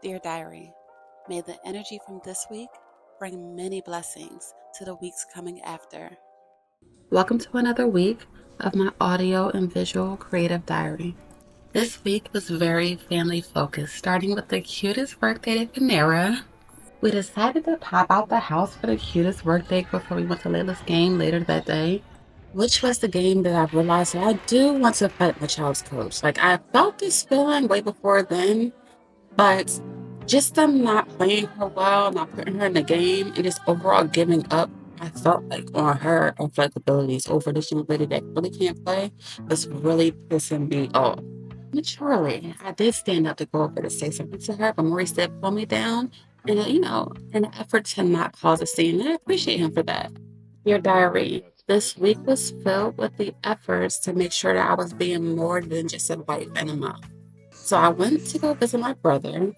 Dear Diary, may the energy from this week bring many blessings to the weeks coming after. Welcome to another week of my audio and visual creative diary. This week was very family focused, starting with the cutest workday at Panera. We decided to pop out the house for the cutest workday before we went to Leila's game later that day, which was the game that I realized that I do want to fight my child's coach. I felt this feeling way before then, but just them not playing her well, not putting her in the game, and just overall giving up, I felt like on her athletic abilities over this young lady that really can't play was really pissing me off. Maturely, I did stand up to go over to say something to her, but Maurice did pull me down, and in an effort to not cause a scene, and I appreciate him for that. Your diary. This week was filled with the efforts to make sure that I was being more than just a wife and a mom. So I went to go visit my brother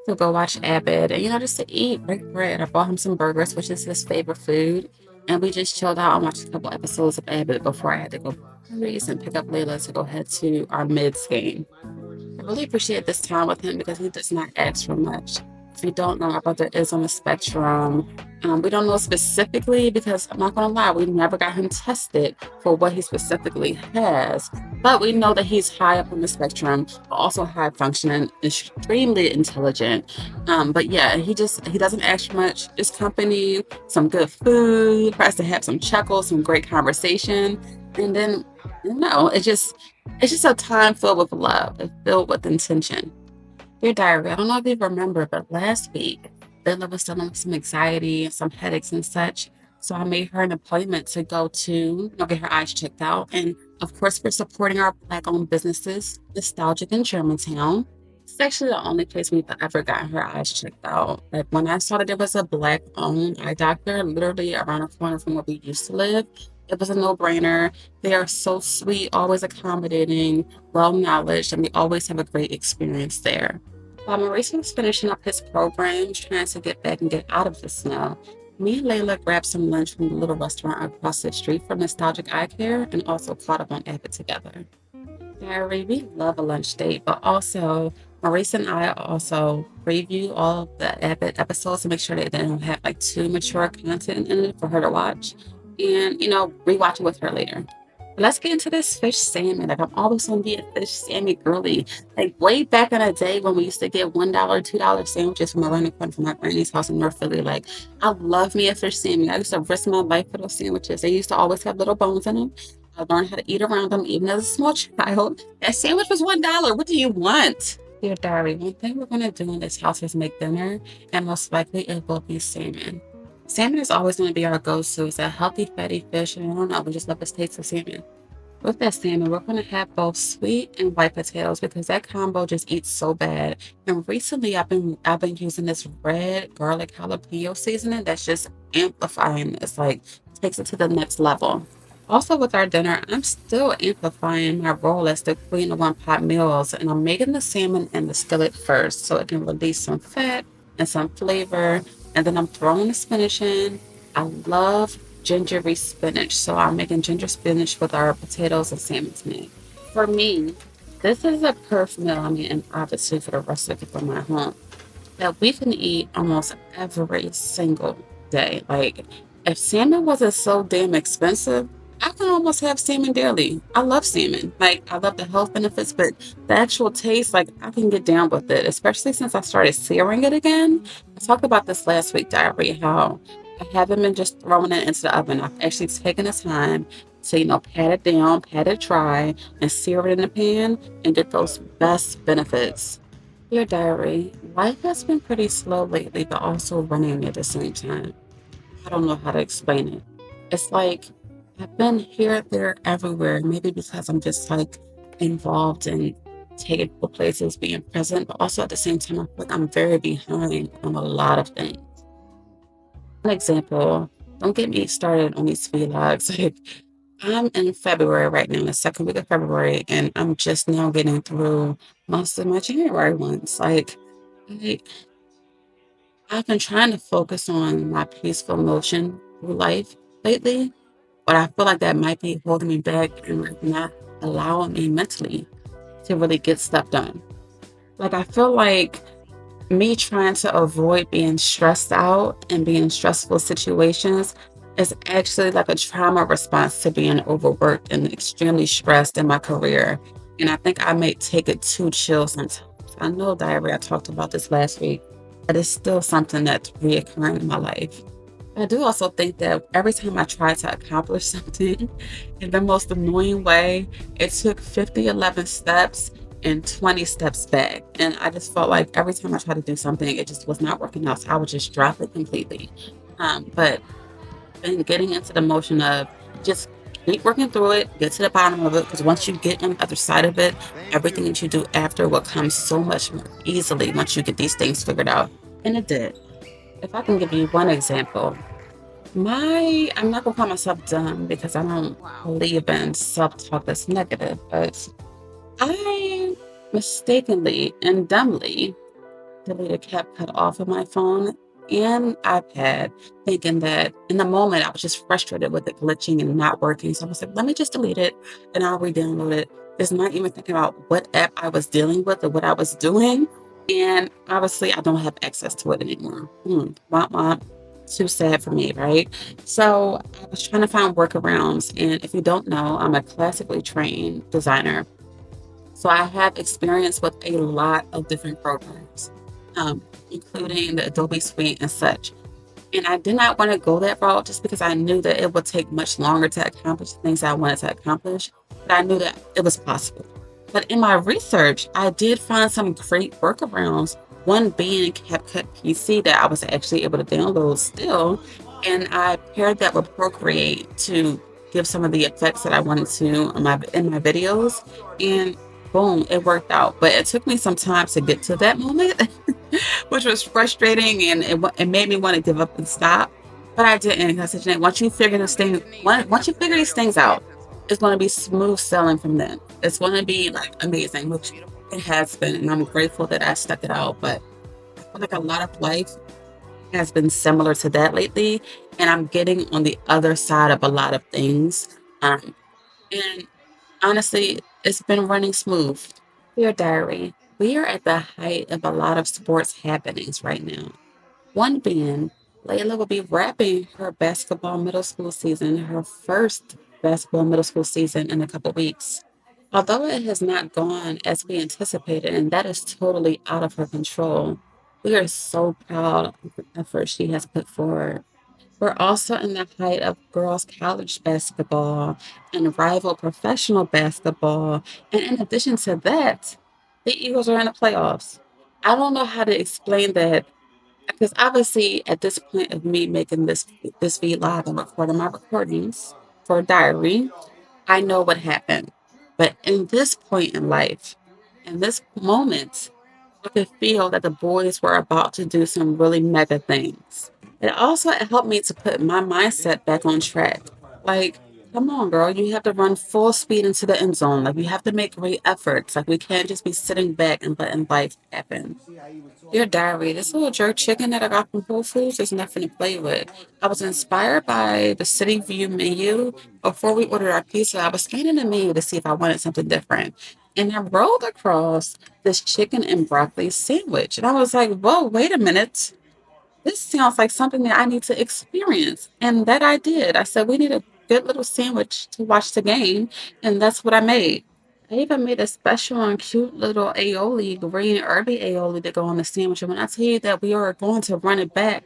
to go watch Abbott and, just to eat, break bread. I bought him some burgers, which is his favorite food. And we just chilled out and watched a couple episodes of Abbott before I had to go race and pick up Leila to go head to our mids game. I really appreciate this time with him because he does not ask for much. If you don't know, my brother is on the spectrum. We don't know specifically because I'm not going to lie, we never got him tested for what he specifically has. But we know that he's high up on the spectrum, but also high functioning, extremely intelligent. But yeah, he doesn't ask for much. Just company, some good food, for us to have some chuckles, some great conversation, and then it's just a time filled with love and filled with intention. Your diary. I don't know if you remember, but last week, Leila was dealing with some anxiety and some headaches and such. So I made her an appointment to go to, get her eyes checked out. And of course, we're supporting our Black-owned businesses, Nostalgic in Germantown. It's actually the only place we've ever gotten her eyes checked out. Like when I saw that there was a Black-owned eye doctor literally around the corner from where we used to live, it was a no-brainer. They are so sweet, always accommodating, well-knowledge, and we always have a great experience there. While Maurice was finishing up his program, trying to get back and get out of the snow, me and Layla grabbed some lunch from the little restaurant across the street from Nostalgic Eye Care and also caught up on Abbott together. Diary, we love a lunch date, but also Maurice and I also review all of the Abbott episodes to make sure that they don't have like too mature content in it for her to watch and, rewatch it with her later. Let's get into this fish salmon. Like I'm always gonna be a fish salmon girly. Like way back in the day when we used to get $1, $2 sandwiches from around the corner from my granny's house in North Philly. Like I love me a fish salmon. I used to risk my life for those sandwiches. They used to always have little bones in them. I learned how to eat around them even as a small child. That sandwich was $1. What do you want? Dear diary, one thing we're gonna do in this house is make dinner, and most likely it will be salmon. Salmon is always going to be our go-to. It's a healthy, fatty fish, and I don't know, we just love the taste of salmon. With that salmon, we're going to have both sweet and white potatoes because that combo just eats so bad. And recently, I've been using this red garlic jalapeno seasoning that's just amplifying. It's like takes it to the next level. Also, with our dinner, I'm still amplifying my role as the queen of one pot meals, and I'm making the salmon in the skillet first so it can release some fat and some flavor, and then I'm throwing the spinach in. I love gingery spinach, so I'm making ginger spinach with our potatoes and salmon tonight. For me, this is a perfect meal. I mean, and obviously for the rest of the people in my home that we can eat almost every single day. Like, if salmon wasn't so damn expensive, I can almost have salmon daily. I love salmon. Like, I love the health benefits, but the actual taste, like, I can get down with it, especially since I started searing it again. I talked about this last week, diary, how I haven't been just throwing it into the oven. I've actually taken the time to, pat it down, pat it dry, and sear it in the pan and get those best benefits. Your diary. Life has been pretty slow lately, but also running at the same time. I don't know how to explain it. It's like I've been here, there, everywhere. Maybe because I'm just like involved in taking people places, being present, but also at the same time, I feel like I'm very behind on a lot of things. An example, don't get me started on these vlogs. Like, I'm in February right now, the second week of February, and I'm just now getting through most of my January ones. I, I've been trying to focus on my peaceful motion through life lately, but I feel like that might be holding me back and like not allowing me mentally to really get stuff done. Like I feel like me trying to avoid being stressed out and being in stressful situations is actually like a trauma response to being overworked and extremely stressed in my career. And I think I may take it too chill sometimes. I know, Diary, I talked about this last week, but it's still something that's reoccurring in my life. I do also think that every time I try to accomplish something in the most annoying way, it took 11 steps and 20 steps back. And I just felt like every time I tried to do something, it just was not working out. So I would just drop it completely. But then getting into the motion of just keep working through it, get to the bottom of it, because once you get on the other side of it, everything that you do after will come so much more easily once you get these things figured out. And it did. If I can give you one example, I'm not gonna call myself dumb because I don't believe in self-talk that's negative, but I mistakenly and dumbly deleted CapCut off of my phone and iPad, thinking that in the moment I was just frustrated with it glitching and not working. So I was like, let me just delete it and I'll re-download it. Just not even thinking about what app I was dealing with or what I was doing. And obviously I don't have access to it anymore. Womp womp. Too sad for me, right? So I was trying to find workarounds. And if you don't know, I'm a classically trained designer. So I have experience with a lot of different programs, including the Adobe Suite and such. And I did not want to go that route just because I knew that it would take much longer to accomplish the things I wanted to accomplish, but I knew that it was possible. But in my research, I did find some great workarounds, one being CapCut PC that I was actually able to download still. And I paired that with Procreate to give some of the effects that I wanted to in my videos. And boom, it worked out. But it took me some time to get to that moment. Which was frustrating and it made me want to give up and stop. But I didn't. I said, Janae, once you figure these things out, it's going to be smooth sailing from then. It's going to be like amazing, which it has been. And I'm grateful that I stuck it out. But I feel like a lot of life has been similar to that lately. And I'm getting on the other side of a lot of things. And honestly, it's been running smooth. Dear Diary, we are at the height of a lot of sports happenings right now. One being, Leila will be wrapping her basketball middle school season, her first basketball middle school season in a couple weeks. Although it has not gone as we anticipated, and that is totally out of her control, we are so proud of the effort she has put forward. We're also in the height of girls' college basketball and rival professional basketball. And in addition to that, the Eagles are in the playoffs. I don't know how to explain that because obviously at this point of me making this feed live and recording my recordings for a diary, I know what happened. But in this point in life, in this moment, I could feel that the boys were about to do some really mega things. It also helped me to put my mindset back on track. Like, come on, girl, you have to run full speed into the end zone. Like, you have to make great efforts. Like, we can't just be sitting back and letting life happen. Dear Diary, this little jerk chicken that I got from Whole Foods is nothing to play with. I was inspired by the City View menu. Before we ordered our pizza, I was scanning the menu to see if I wanted something different. And I rolled across this chicken and broccoli sandwich. And I was like, whoa, wait a minute. This sounds like something that I need to experience. And that I did. I said, we need a good little sandwich to watch the game. And that's what I made. I even made a special and cute little aioli, green herby aioli to go on the sandwich. And when I tell you that we are going to run it back,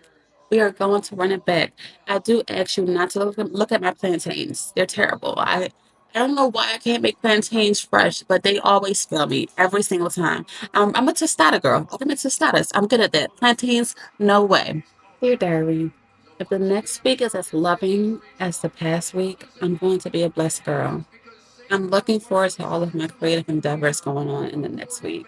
we are going to run it back. I do ask you not to look at my plantains. They're terrible. I don't know why I can't make plantains fresh, but they always fail me every single time. I'm a tostada girl. I'm a tostadas. I'm good at that. Plantains, no way. Dear Diary, if the next week is as loving as the past week, I'm going to be a blessed girl. I'm looking forward to all of my creative endeavors going on in the next week.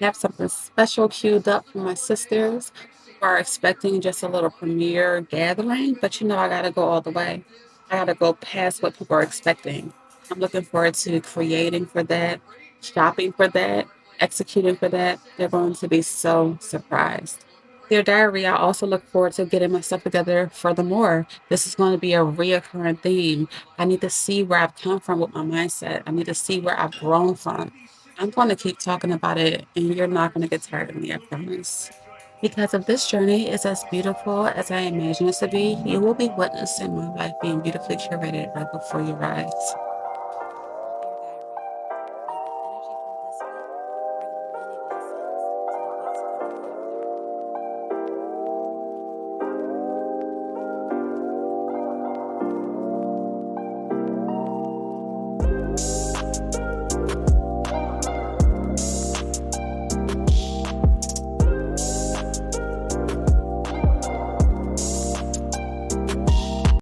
I have something special queued up for my sisters who are expecting just a little premiere gathering, but you know, I gotta go all the way. I gotta go past what people are expecting. I'm looking forward to creating for that, shopping for that, executing for that. They're going to be so surprised. Dear Diary, I also look forward to getting myself together furthermore. This is going to be a reoccurring theme. I need to see where I've come from with my mindset. I need to see where I've grown from. I'm going to keep talking about it, and you're not going to get tired of me, I promise. Because if this journey is as beautiful as I imagine it to be, you will be witnessing my life being beautifully curated right before your eyes.